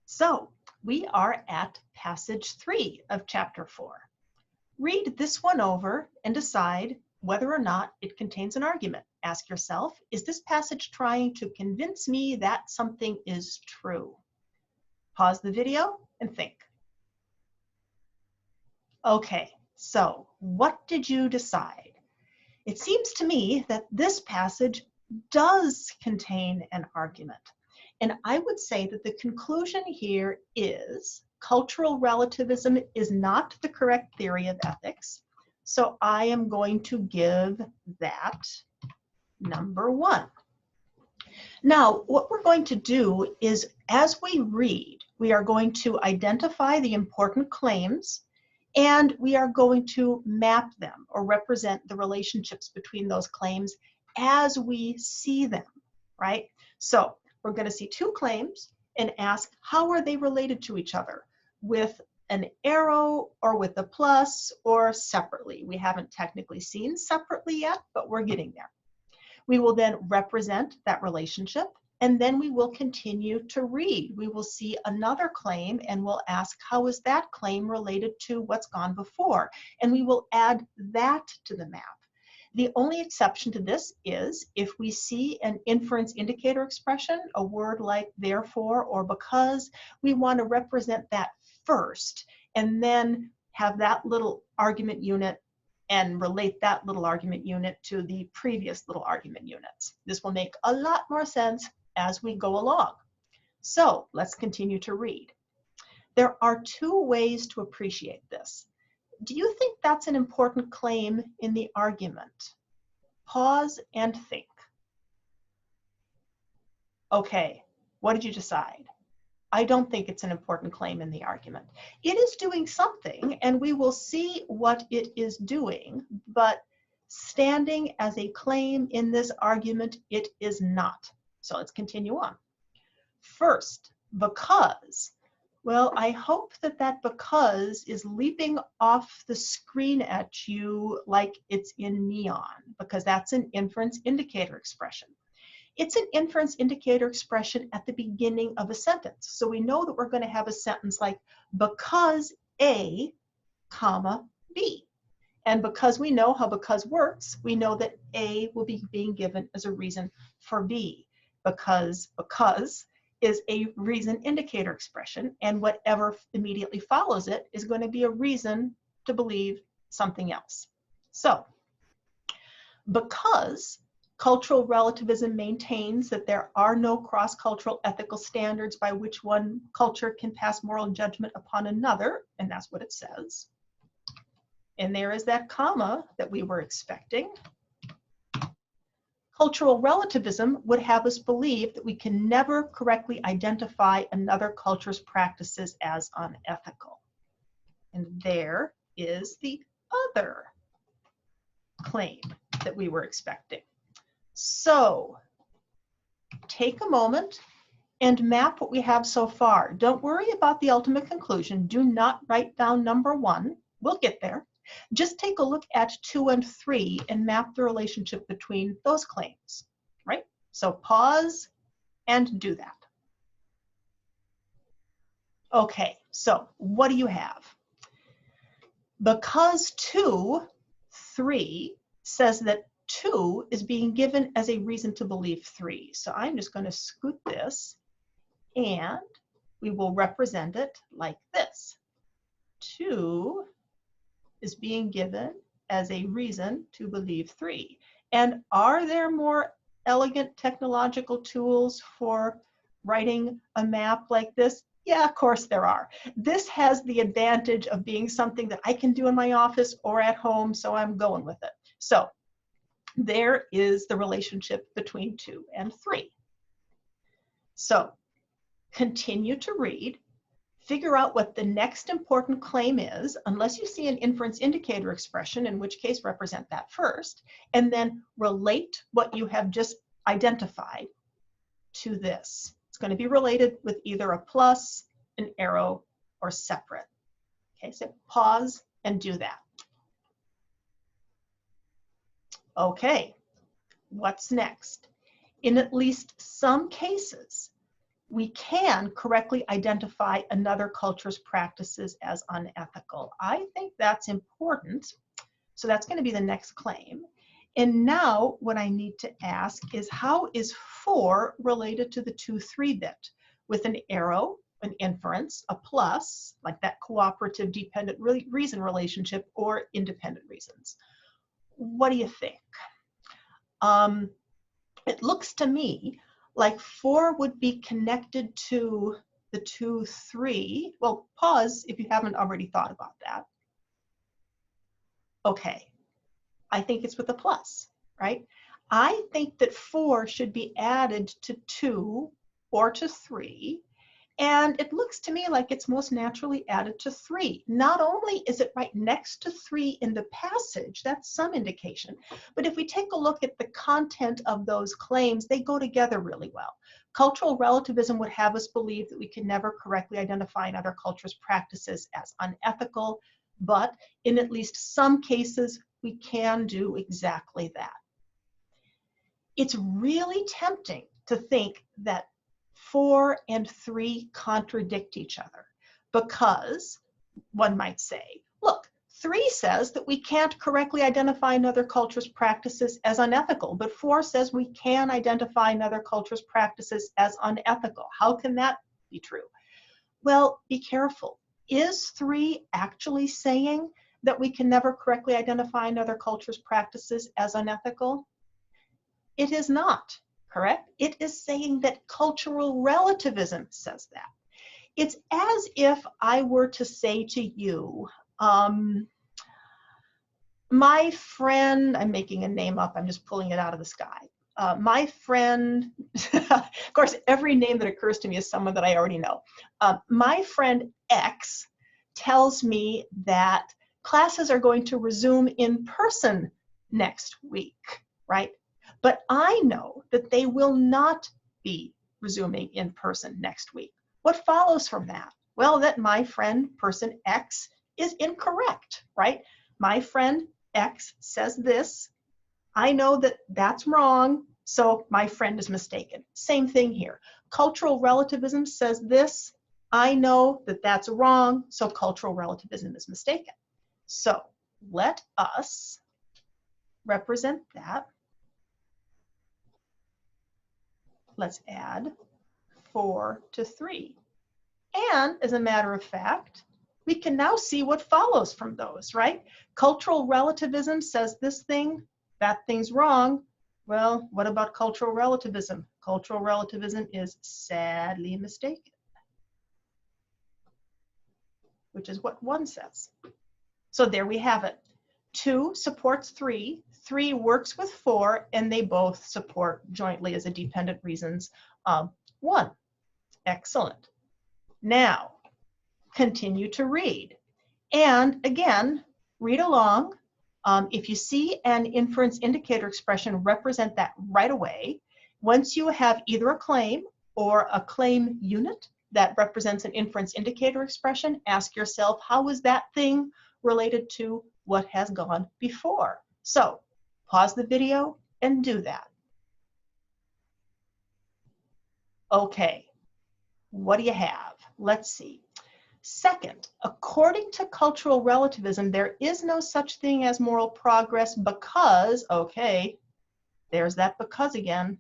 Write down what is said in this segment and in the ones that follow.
So we are at passage 3 of chapter 4. Read this one over and decide whether or not it contains an argument. Ask yourself, is this passage trying to convince me that something is true? Pause the video and think. Okay, so what did you decide? It seems to me that this passage does contain an argument. And I would say that the conclusion here is cultural relativism is not the correct theory of ethics. So I am going to give that number 1. Now, what we're going to do is, as we read, we are going to identify the important claims, and we are going to map them or represent the relationships between those claims as we see them, right? So we're going to see 2 claims and ask, how are they related to each other? With an arrow or with a plus or separately. We haven't technically seen separately yet, but we're getting there. We will then represent that relationship, and then we will continue to read. We will see another claim and we'll ask, how is that claim related to what's gone before? And we will add that to the map. The only exception to this is if we see an inference indicator expression, a word like therefore or because, we want to represent that first and then have that little argument unit and relate that little argument unit to the previous little argument units. This will make a lot more sense as we go along. So let's continue to read. There are 2 ways to appreciate this. Do you think that's an important claim in the argument? Pause and think. Okay, what did you decide? I don't think it's an important claim in the argument. It is doing something, and we will see what it is doing, but standing as a claim in this argument, it is not. So let's continue on. First, because. Well, I hope that that because is leaping off the screen at you like it's in neon, because that's an inference indicator expression. It's an inference indicator expression at the beginning of a sentence. So we know that we're going to have a sentence like, because A, comma, B. And because we know how because works, we know that A will be being given as a reason for B. Because is a reason indicator expression, and whatever immediately follows it is going to be a reason to believe something else. So, because cultural relativism maintains that there are no cross-cultural ethical standards by which one culture can pass moral judgment upon another, and that's what it says. And there is that comma that we were expecting. Cultural relativism would have us believe that we can never correctly identify another culture's practices as unethical. And there is the other claim that we were expecting. So take a moment and map what we have so far. Don't worry about the ultimate conclusion. Do not write down number 1. We'll get there. Just take a look at 2 and 3 and map the relationship between those claims, right? So pause and do that. Okay, so what do you have? Because 2, 3 says that 2 is being given as a reason to believe 3. So I'm just going to scoot this and we will represent it like this. 2 is being given as a reason to believe 3. And are there more elegant technological tools for writing a map like this? Yeah, of course there are. This has the advantage of being something that I can do in my office or at home, so I'm going with it. So there is the relationship between 2 and 3. So continue to read. Figure out what the next important claim is, unless you see an inference indicator expression, in which case represent that first, and then relate what you have just identified to this. It's going to be related with either a plus, an arrow, or separate. Okay, so pause and do that. Okay, what's next? In at least some cases, we can correctly identify another culture's practices as unethical. I think that's important. So that's going to be the next claim. And now what I need to ask is, how is 4 related to the 2-3 bit? With an arrow, an inference, a plus, like that cooperative dependent reason relationship, or independent reasons. What do you think? It looks to me like 4 would be connected to the 2-3. Well, pause if you haven't already thought about that. Okay, I think it's with a plus, right? I think that 4 should be added to 2 or to 3. And it looks to me like it's most naturally added to 3. Not only is it right next to 3 in the passage, that's some indication, but if we take a look at the content of those claims, they go together really well. Cultural relativism would have us believe that we can never correctly identify another culture's practices as unethical, but in at least some cases, we can do exactly that. It's really tempting to think that 4 and 3 contradict each other, because one might say, look, 3 says that we can't correctly identify another culture's practices as unethical, but 4 says we can identify another culture's practices as unethical. How can that be true? Well, be careful. Is 3 actually saying that we can never correctly identify another culture's practices as unethical? It is not. Correct? It is saying that cultural relativism says that. It's as if I were to say to you, my friend, I'm making a name up, I'm just pulling it out of the sky. My friend, of course, every name that occurs to me is someone that I already know. My friend X tells me that classes are going to resume in person next week, right? But I know that they will not be resuming in person next week. What follows from that? Well, that my friend, person X, is incorrect, right? My friend X says this. I know that that's wrong, so my friend is mistaken. Same thing here. Cultural relativism says this. I know that that's wrong, so cultural relativism is mistaken. So let us represent that. Let's add 4 to 3. And as a matter of fact, we can now see what follows from those, right? Cultural relativism says this thing, that thing's wrong. Well, what about cultural relativism? Cultural relativism is sadly mistaken, which is what 1 says. So there we have it. 2 supports 3, 3 works with 4, and they both support jointly as a dependent reasons 1. Excellent. Now, continue to read. And again, read along. If you see an inference indicator expression, represent that right away. Once you have either a claim or a claim unit that represents an inference indicator expression, ask yourself, how is that thing related to what has gone before? So pause the video and do that. Okay, what do you have? Let's see. Second, according to cultural relativism, there is no such thing as moral progress because, okay, there's that because again.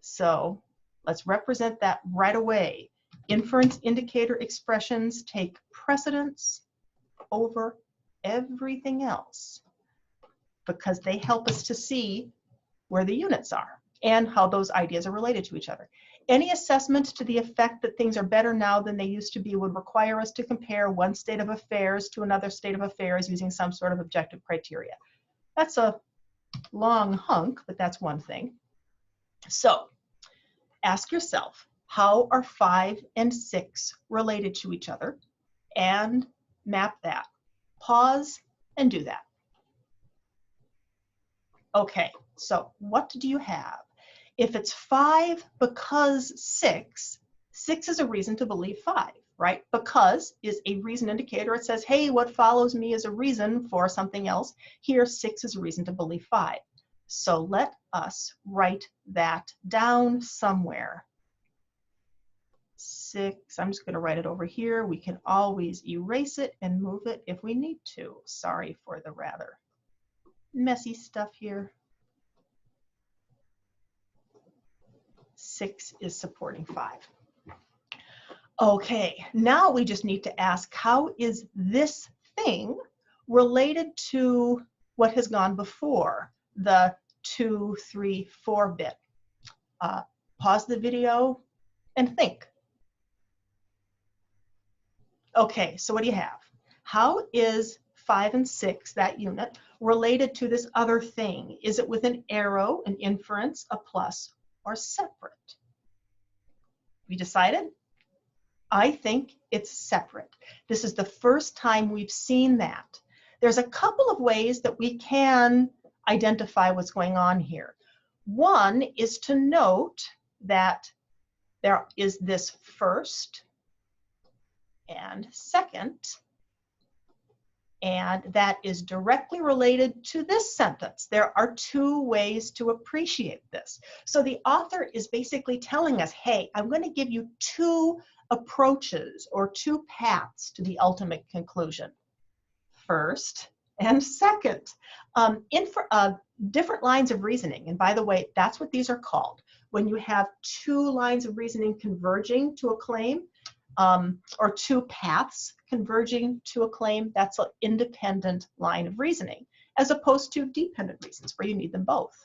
So let's represent that right away. Inference indicator expressions take precedence over everything else because they help us to see where the units are and how those ideas are related to each other. Any assessment to the effect that things are better now than they used to be would require us to compare one state of affairs to another state of affairs using some sort of objective criteria. That's a long hunk, but that's one thing. So ask yourself, how are 5 and 6 related to each other? And map that. Pause and do that. Okay, so what do you have? If it's 5 because 6, 6 is a reason to believe 5, right? Because is a reason indicator. It says, hey, what follows me is a reason for something else. Here, 6 is a reason to believe 5. So let us write that down somewhere. 6. I'm just going to write it over here. We can always erase it and move it if we need to. Sorry for the rather messy stuff here. 6 is supporting 5. Okay, now we just need to ask, how is this thing related to what has gone before, the 2, 3, 4 bit? Pause the video and think. Okay, so what do you have? How is 5 and 6, that unit, related to this other thing? Is it with an arrow, an inference, a plus, or separate? We decided? I think it's separate. This is the first time we've seen that. There's a couple of ways that we can identify what's going on here. One is to note that there is this first and second, and that is directly related to this sentence. There are 2 ways to appreciate this. So the author is basically telling us, hey, I'm going to give you 2 approaches or 2 paths to the ultimate conclusion. First and second. Different lines of reasoning, and by the way, that's what these are called. When you have 2 lines of reasoning converging to a claim, or 2 paths converging to a claim, that's an independent line of reasoning, as opposed to dependent reasons where you need them both.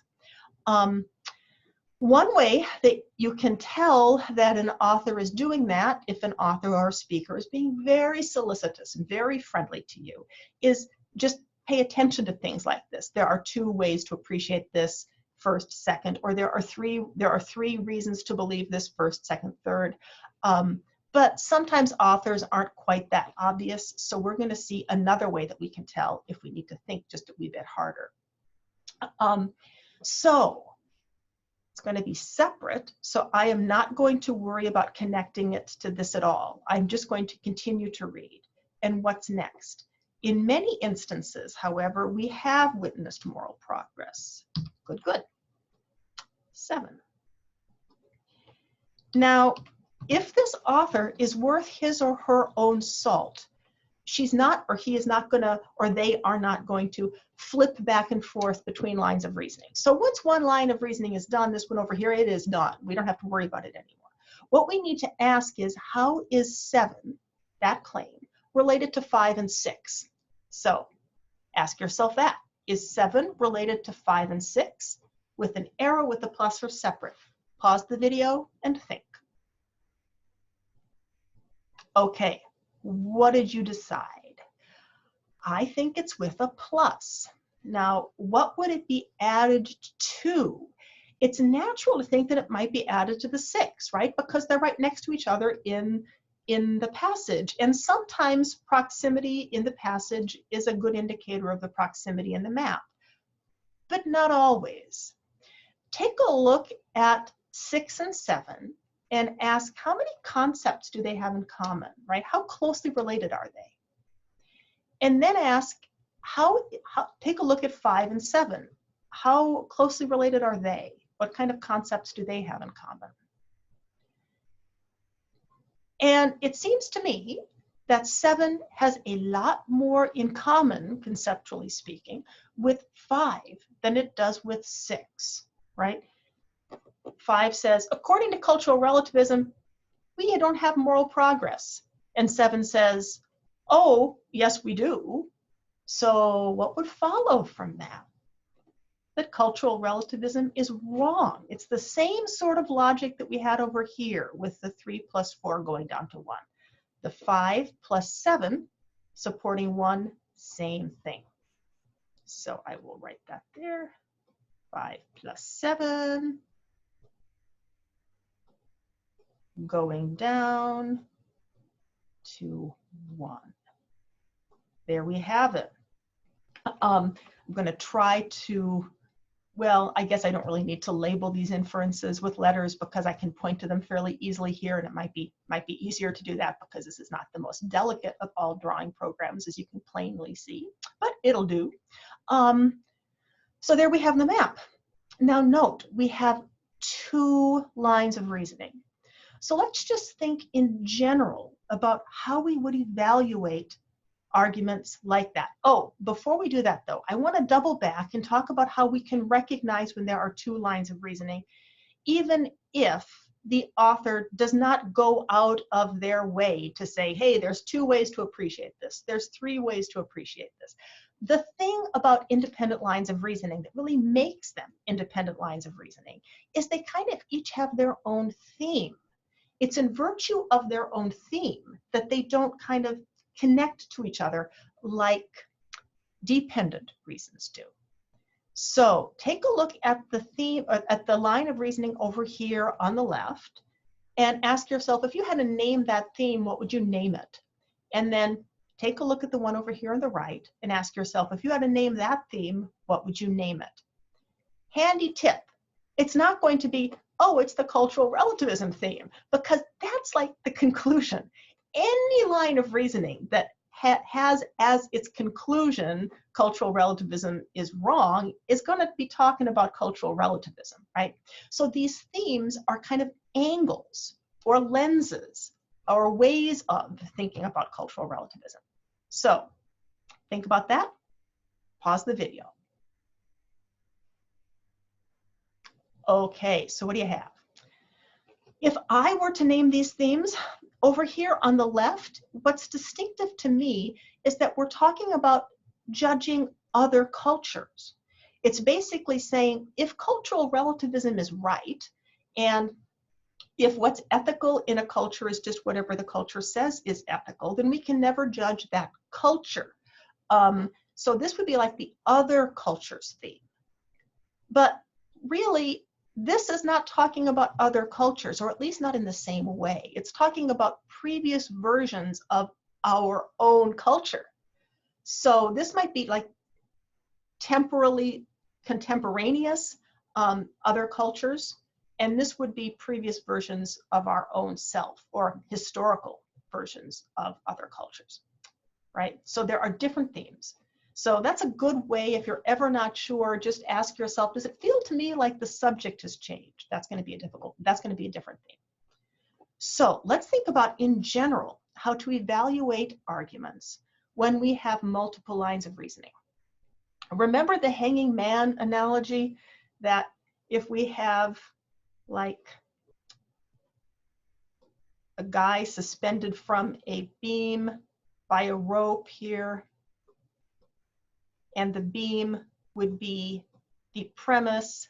One way that you can tell that an author is doing that, if an author or a speaker is being very solicitous and very friendly to you, is just pay attention to things like this. There are 2 ways to appreciate this, first, second, or there are three reasons to believe this, first, second, third. But sometimes authors aren't quite that obvious, so we're going to see another way that we can tell if we need to think just a wee bit harder. So it's going to be separate, so I am not going to worry about connecting it to this at all. I'm just going to continue to read. And what's next? In many instances, however, we have witnessed moral progress. Good, good. 7. Now, if this author is worth his or her own salt, she's not, or he is not going to, or they are not going to flip back and forth between lines of reasoning. So once one line of reasoning is done, this one over here, it is done. We don't have to worry about it anymore. What we need to ask is, how is 7, that claim, related to 5 and 6? So ask yourself that. Is 7 related to 5 and 6? With an arrow with a plus or separate. Pause the video and think. Okay, what did you decide? I think it's with a plus. Now, what would it be added to? It's natural to think that it might be added to the 6, right? Because they're right next to each other in the passage. And sometimes proximity in the passage is a good indicator of the proximity in the map, but not always. Take a look at 6 and 7 and ask, how many concepts do they have in common, right? How closely related are they? And then ask, take a look at 5 and 7. How closely related are they? What kind of concepts do they have in common? And it seems to me that 7 has a lot more in common, conceptually speaking, with 5 than it does with 6, right? 5 says, according to cultural relativism, we don't have moral progress. And 7 says, oh, yes, we do. So what would follow from that? That cultural relativism is wrong. It's the same sort of logic that we had over here with the 3 plus 4 going down to 1. The 5 plus 7 supporting 1, same thing. So I will write that there. 5 plus 7 going down to 1. There we have it. I'm going to try to, well, I guess I don't really need to label these inferences with letters because I can point to them fairly easily here, and it might be easier to do that because this is not the most delicate of all drawing programs, as you can plainly see, but it'll do. So there we have the map. Now note, we have 2 lines of reasoning. So let's just think in general about how we would evaluate arguments like that. Oh, before we do that though, I want to double back and talk about how we can recognize when there are two lines of reasoning, even if the author does not go out of their way to say, hey, there's 2 ways to appreciate this. There's 3 ways to appreciate this. The thing about independent lines of reasoning that really makes them independent lines of reasoning is they kind of each have their own theme. It's in virtue of their own theme that they don't kind of connect to each other like dependent reasons do. So take a look at the theme, at the line of reasoning over here on the left, and ask yourself, if you had to name that theme, what would you name it? And then take a look at the one over here on the right and ask yourself, if you had to name that theme, what would you name it? Handy tip, it's not going to be, oh, it's the cultural relativism theme, because that's like the conclusion. Any line of reasoning that has as its conclusion cultural relativism is wrong is going to be talking about cultural relativism, right? So these themes are kind of angles or lenses or ways of thinking about cultural relativism. So think about that. Pause the video. Okay, so what do you have? If I were to name these themes, over here on the left, what's distinctive to me is that we're talking about judging other cultures. It's basically saying if cultural relativism is right, and if what's ethical in a culture is just whatever the culture says is ethical, then we can never judge that culture. So this would be like the other cultures theme. But really, this is not talking about other cultures, or at least not in the same way. It's talking about previous versions of our own culture. So this might be like temporally contemporaneous other cultures, and this would be previous versions of our own self, or historical versions of other cultures, right? So there are different themes. So that's a good way, if you're ever not sure, just ask yourself, does it feel to me like the subject has changed? That's going to be a different theme. So let's think about, in general, how to evaluate arguments when we have multiple lines of reasoning. Remember the hanging man analogy, that if we have like a guy suspended from a beam by a rope here, and the beam would be the premise,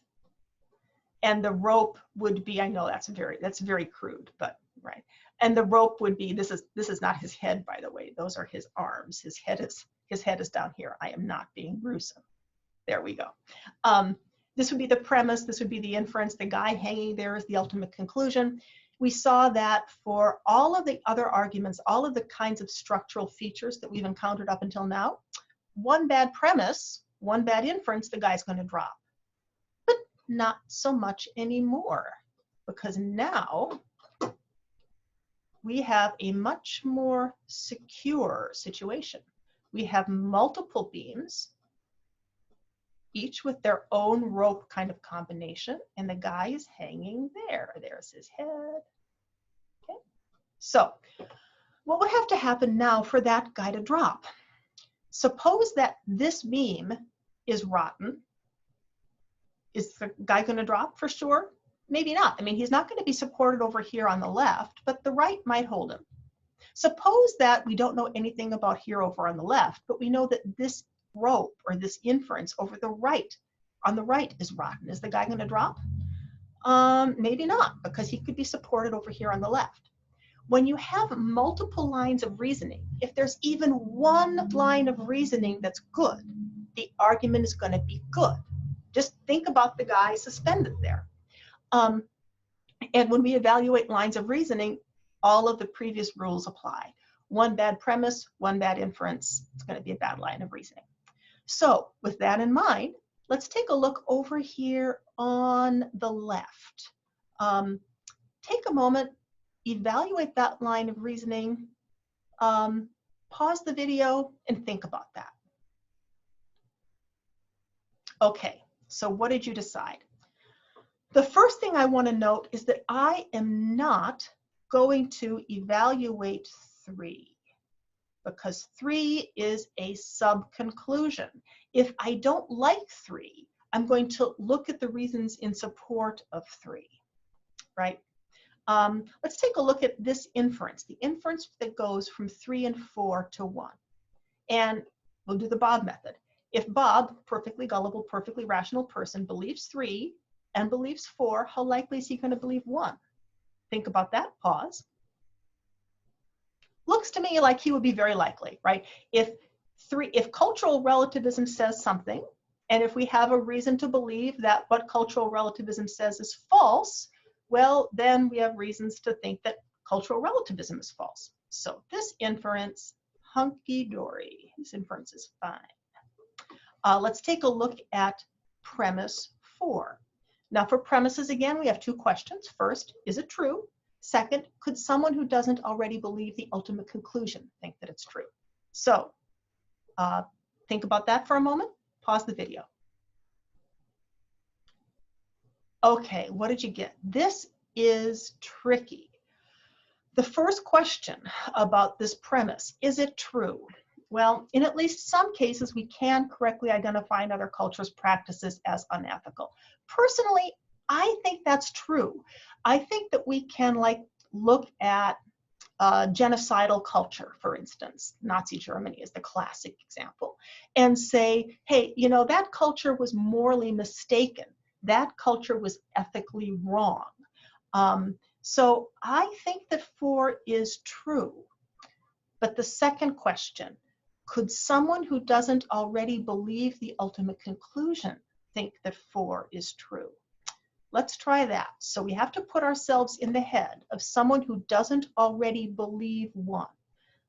and the rope would be, I know that's very crude, but right. And the rope would be, this is not his head, by the way, those are his arms. His head is down here. I am not being gruesome. There we go. This would be the premise, this would be the inference, the guy hanging there is the ultimate conclusion. We saw that for all of the other arguments, all of the kinds of structural features that we've encountered up until now, one bad premise, one bad inference, the guy's going to drop. But not so much anymore, because now we have a much more secure situation. We have multiple beams, each with their own rope kind of combination, and the guy is hanging there. There's his head. Okay. So what would have to happen now for that guy to drop? Suppose that this beam is rotten. Is the guy going to drop for sure? Maybe not. I mean, he's not going to be supported over here on the left, but the right might hold him. Suppose that we don't know anything about here over on the left, but we know that this rope or this inference over the right, on the right, is rotten. Is the guy going to drop? Maybe not, because he could be supported over here on the left. When you have multiple lines of reasoning, if there's even one line of reasoning that's good, the argument is going to be good. Just think about the guy suspended there. And when we evaluate lines of reasoning, all of the previous rules apply. One bad premise, one bad inference, it's going to be a bad line of reasoning. So with that in mind, let's take a look over here on the left. Take a moment, evaluate that line of reasoning, pause the video, and think about that. Okay, so what did you decide? The first thing I want to note is that I am not going to evaluate 3 because 3 is a sub-conclusion. If I don't like 3, I'm going to look at the reasons in support of 3, right? Let's take a look at this inference, the inference that goes from 3 and 4 to 1. And we'll do the Bob method. If Bob, perfectly gullible, perfectly rational person, believes 3 and believes 4, how likely is he going to believe 1? Think about that, pause. Looks to me like he would be very likely, right? If cultural relativism says something, and if we have a reason to believe that what cultural relativism says is false, well, then we have reasons to think that cultural relativism is false. So this inference, hunky-dory. This inference is fine. Let's take a look at premise 4. Now for premises, again, we have 2 questions. First, is it true? Second, could someone who doesn't already believe the ultimate conclusion think that it's true? So think about that for a moment. Pause the video. Okay, what did you get? This is tricky. The first question about this premise, is it true? Well, in at least some cases, we can correctly identify another culture's practices as unethical. Personally, I think that's true. I think that we can look at genocidal culture, for instance. Nazi Germany is the classic example, and say, hey, you know, that culture was morally mistaken. That culture was ethically wrong. So I think that 4 is true. But the second question, could someone who doesn't already believe the ultimate conclusion think that 4 is true? Let's try that. So we have to put ourselves in the head of someone who doesn't already believe 1,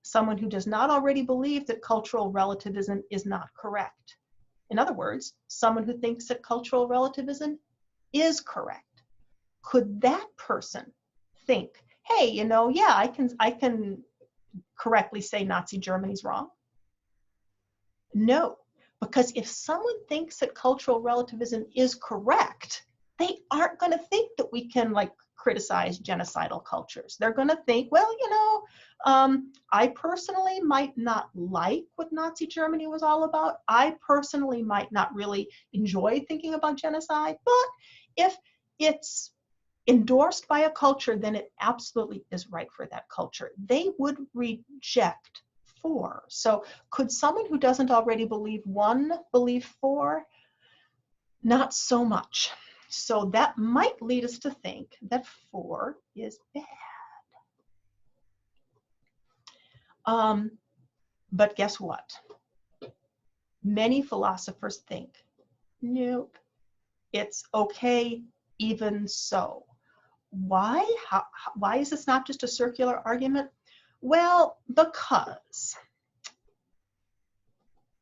someone who does not already believe that cultural relativism is not correct. In other words, someone who thinks that cultural relativism is correct. Could that person think, hey, you know, yeah, I can correctly say Nazi Germany's wrong? No, because if someone thinks that cultural relativism is correct, they aren't going to think that we can criticize genocidal cultures. They're going to think, well, you know, I personally might not like what Nazi Germany was all about. I personally might not really enjoy thinking about genocide, but if it's endorsed by a culture, then it absolutely is right for that culture. They would reject 4. So could someone who doesn't already believe 1 believe 4? Not so much. So that might lead us to think that 4 is bad. But guess what? Many philosophers think, nope, it's okay even so. Why? Why is this not just a circular argument? Well, because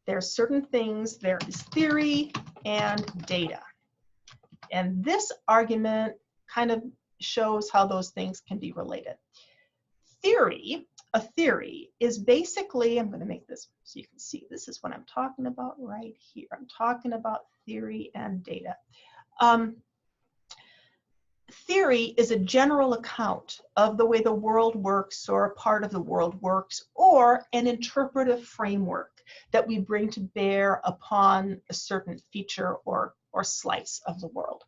there's certain things, there is theory and data. And this argument kind of shows how those things can be related. A theory is basically, I'm going to make this so you can see, this is what I'm talking about right here. I'm talking about theory and data. Theory is a general account of the way the world works or a part of the world works, or an interpretive framework that we bring to bear upon a certain feature or slice of the world.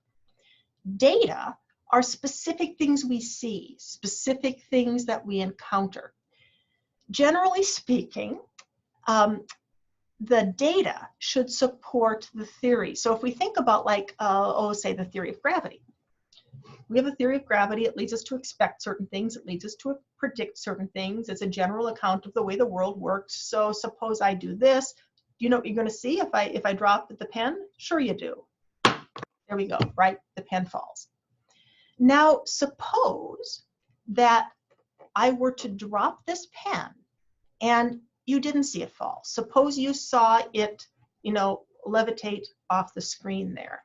Data are specific things we see, specific things that we encounter. Generally speaking, the data should support the theory. So if we think about say the theory of gravity. We have a theory of gravity. It leads us to expect certain things. It leads us to predict certain things. It's a general account of the way the world works. So suppose I do this. Do you know what you're going to see if I drop the pen? Sure you do. There we go, right? The pen falls. Now suppose that I were to drop this pen and you didn't see it fall. Suppose you saw it, you know, levitate off the screen there.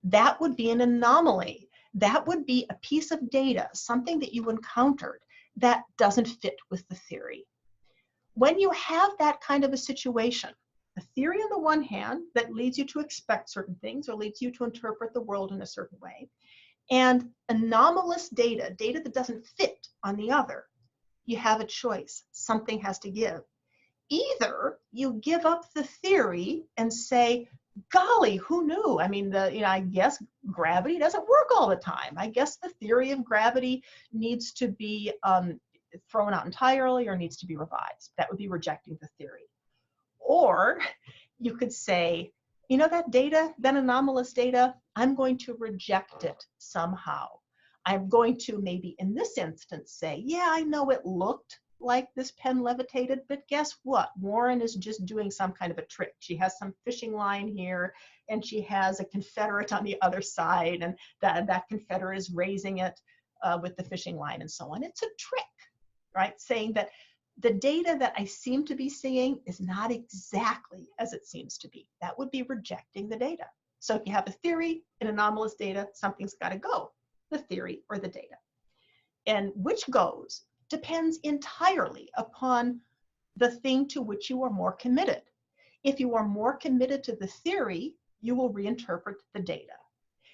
That would be an anomaly. That would be a piece of data, something that you encountered that doesn't fit with the theory. When you have that kind of a situation, a theory on the one hand that leads you to expect certain things or leads you to interpret the world in a certain way, and anomalous data, data that doesn't fit on the other, you have a choice. Something has to give. Either you give up the theory and say, golly, who knew? I mean, I guess gravity doesn't work all the time. I guess the theory of gravity needs to be thrown out entirely or needs to be revised. That would be rejecting the theory. Or you could say, that data, that anomalous data, I'm going to reject it somehow. I'm going to maybe in this instance say, yeah, I know it looked like this pen levitated, but guess what? Warren is just doing some kind of a trick. She has some fishing line here, and she has a confederate on the other side, and that confederate is raising it with the fishing line and so on. It's a trick, right? Saying that the data that I seem to be seeing is not exactly as it seems to be. That would be rejecting the data. So if you have a theory and anomalous data, something's got to go, the theory or the data. And which goes depends entirely upon the thing to which you are more committed. If you are more committed to the theory, you will reinterpret the data.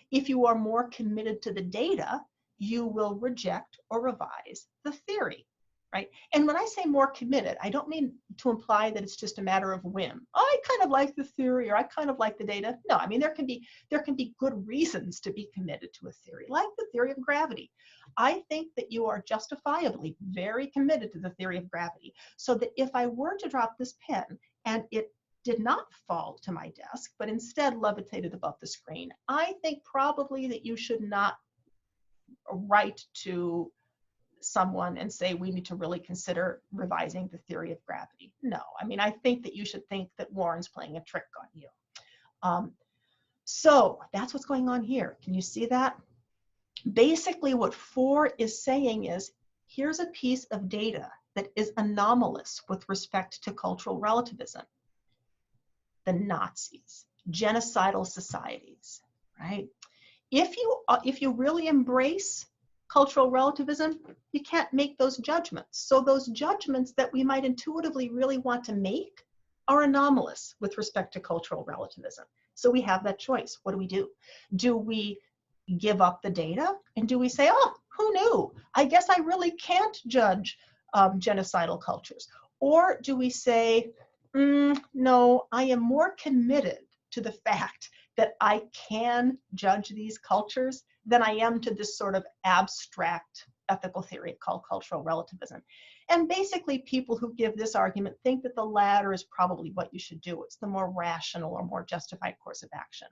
If you are more committed to the data, you will reject or revise the theory, right? And when I say more committed, I don't mean to imply that it's just a matter of whim. I kind of like the theory, or I kind of like the data. No, I mean, there can be good reasons to be committed to a theory, like the theory of gravity. I think that you are justifiably very committed to the theory of gravity, so that if I were to drop this pen and it did not fall to my desk, but instead levitated above the screen, I think probably that you should not write to someone and say, we need to really consider revising the theory of gravity. No, I mean, I think that you should think that Warren's playing a trick on you. So that's what's going on here. Can you see that? Basically what 4 is saying is, here's a piece of data that is anomalous with respect to cultural relativism. The Nazis, genocidal societies, right? If you really embrace cultural relativism, you can't make those judgments. So those judgments that we might intuitively really want to make are anomalous with respect to cultural relativism. So we have that choice. What do? Do we give up the data? And do we say, oh, who knew? I guess I really can't judge genocidal cultures. Or do we say, no, I am more committed to the fact that I can judge these cultures than I am to this sort of abstract ethical theory called cultural relativism. And basically people who give this argument think that the latter is probably what you should do. It's the more rational or more justified course of action.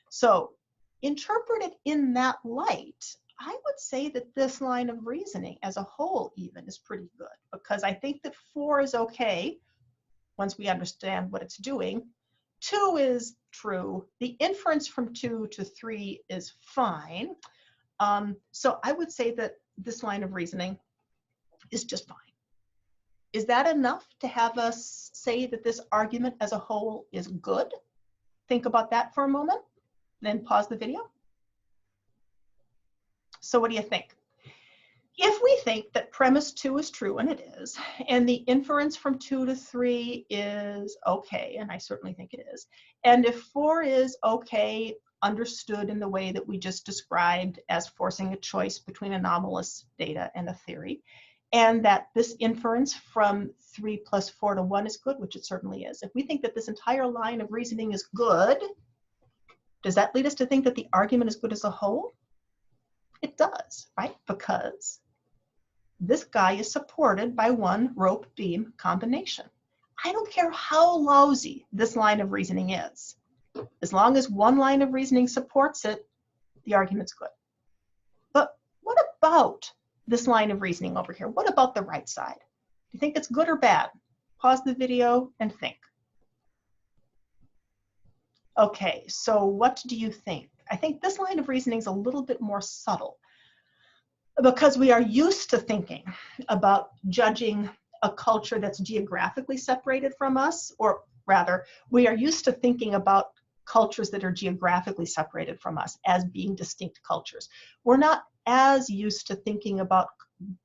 So interpreted in that light, I would say that this line of reasoning as a whole even is pretty good, because I think that 4 is okay once we understand what it's doing. 2 is true. The inference from 2 to 3 is fine. So I would say that this line of reasoning is just fine. Is that enough to have us say that this argument as a whole is good? Think about that for a moment, then pause the video. So what do you think? If we think that premise 2 is true, and it is, and the inference from 2 to 3 is okay, and I certainly think it is, and if 4 is okay, understood in the way that we just described as forcing a choice between anomalous data and a theory, and that this inference from 3 plus 4 to 1 is good, which it certainly is. If we think that this entire line of reasoning is good, does that lead us to think that the argument is good as a whole? It does, right? Because this guy is supported by one rope beam combination. I don't care how lousy this line of reasoning is. As long as one line of reasoning supports it, the argument's good. But what about this line of reasoning over here? What about the right side? Do you think it's good or bad? Pause the video and think. Okay, so what do you think? I think this line of reasoning is a little bit more subtle, because we are used to thinking about judging a culture that's geographically separated from us, or rather, we are used to thinking about cultures that are geographically separated from us as being distinct cultures. We're not as used to thinking about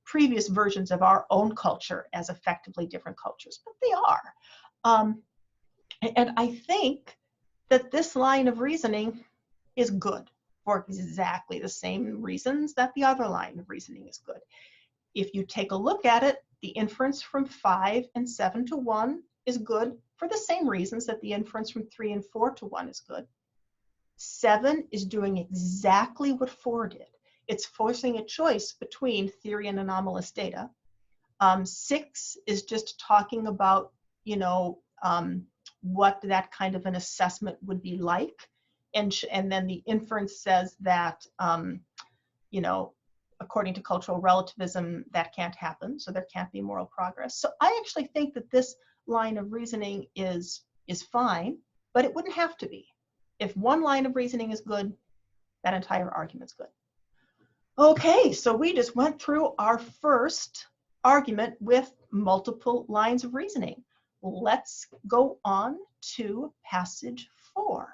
previous versions of our own culture as effectively different cultures, but they are. And I think that this line of reasoning is good. for exactly the same reasons that the other line of reasoning is good. If you take a look at it, the inference from 5 and 7 to 1 is good for the same reasons that the inference from 3 and 4 to 1 is good. 7 is doing exactly what 4 did. It's forcing a choice between theory and anomalous data. 6 is just talking about, you know, what that kind of an assessment would be like. And then the inference says that, you know, according to cultural relativism, that can't happen, so there can't be moral progress. So I actually think that this line of reasoning is fine, but it wouldn't have to be. If one line of reasoning is good, that entire argument's good. Okay, so we just went through our first argument with multiple lines of reasoning. Let's go on to passage 4.